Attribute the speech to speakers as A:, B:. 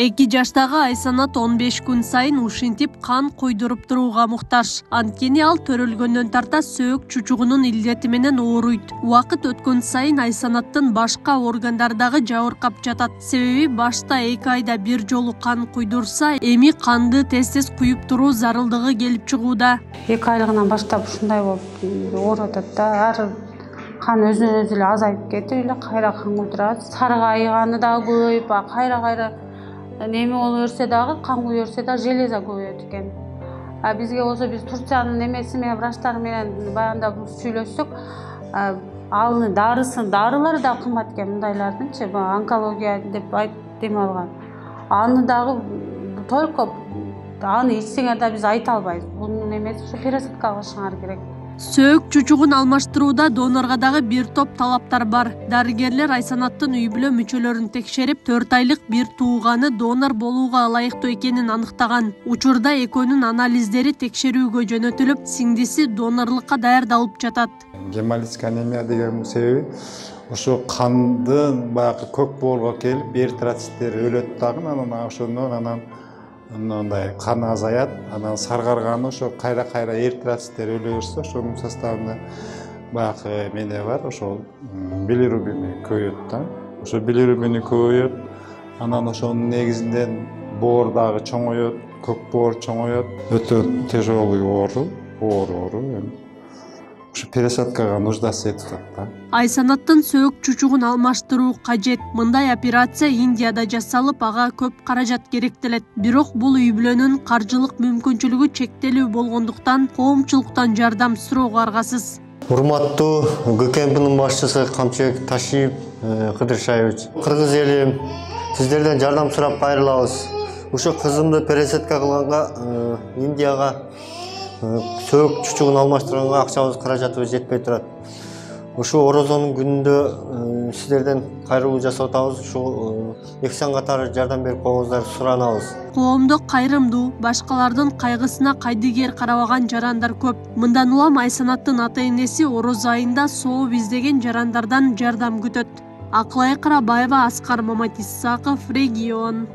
A: 2 жаштагы Айсанат 15 күн сайын ушинтип кан койдуруп турууга муктаж. Анткени ал төрөлгөндөн тарта сөөк чучугунун илдети менен ооруйт. Убакыт өткөн сайын Айсанаттын башка органдары дагы жабыркап жатат. Себеби башта 2 айда бир жолу кан куйдурса, эми канды тез куюп туруу зарылдыгы келип чыгууда.
B: 2 айлыгынан баштап ушундай болуп ооруп атат да. Ар кан өзүнөн өзү эле азайып кетип эле кайра кан куйдурат. Саргайганы дагы көбөйүп, кайра неме болуп берсе дагы, кан куюп берсе дагы железа көбөйөт экен. Бизге болсо биз Турциянын немеси менен врачтары менен баягында сүйлөшсөк, алны дарылары да кымбат экен мындайлардынчы, онкология деп деме алган. Аны дагы только аны ичсеңер да биз айта албайбыз. Бунун немеси ушу пересадка кылышыңар керек.
A: Сөөк чучугун алмаштырууда донорго дагы бир топ талаптар бар. Дарыгерлер Айсанаттын үй бүлө мүчөлөрүн текшерип, 4 айлык бир тууганы донор болууга ылайыктуу экенин аныктаган. Учурда экөөнүн анализдери текшерүүгө жөнөтүлүп, сиңдиси донорлукка даярдалып жатат.
C: Гемолитик анемия деген себеби ошо кандын баягы көк боорго келип, эритроциттер өлөт дагы, анан ошондон мындай кан азаят, анан саргарганы ошо кайра эритроциттер өлө берсе, ошонун составында баягы эмне бар, ошол билирубини көбөйөт да. Ошо билирубини көбөйөт, анан ошонун негизинен боор дагы чоңойот, көк боор чоңойот. Өтө тяжелый оору. Ушу пересадкага нуждасы этет да.
A: Айсанаттын сөөк чучугун алмаштыруу кажет. Мындай операция Индияда жасалып, ага көп каражат керектелет. Бирок бул үй бүлөнүн каржылык мүмкүнчүлүгү чектелүү болгондуктан коомчулуктан жардам суроого аргасыз.
D: Урматтуу ГКМПнын башчысы Камчыбек Ташиев Кыдыршаевич. Кыргыз эли, сиздерден жардам сурап кайрылабыз. Ушу кызымды пересадка кылганга Индияга сөөк чучугун алмаштырганга акчабыз, каражатыбыз жетпей турат. Ушу орозонун күнүндө сиздерден кайрылуу жасап атабыз. Ушу эксан катары жардам берип коюңуздар суранабыз.
A: Коомдо кайрымдуу, башкалардын кайгысына кайдыгер карабаган жарандар көп. Мындан улам Айсанаттын ата-энеси ороз айында сооп издеген жарандардан жардам күтөт. Акылай Карабаева, Аскар Маматисаков, Регион.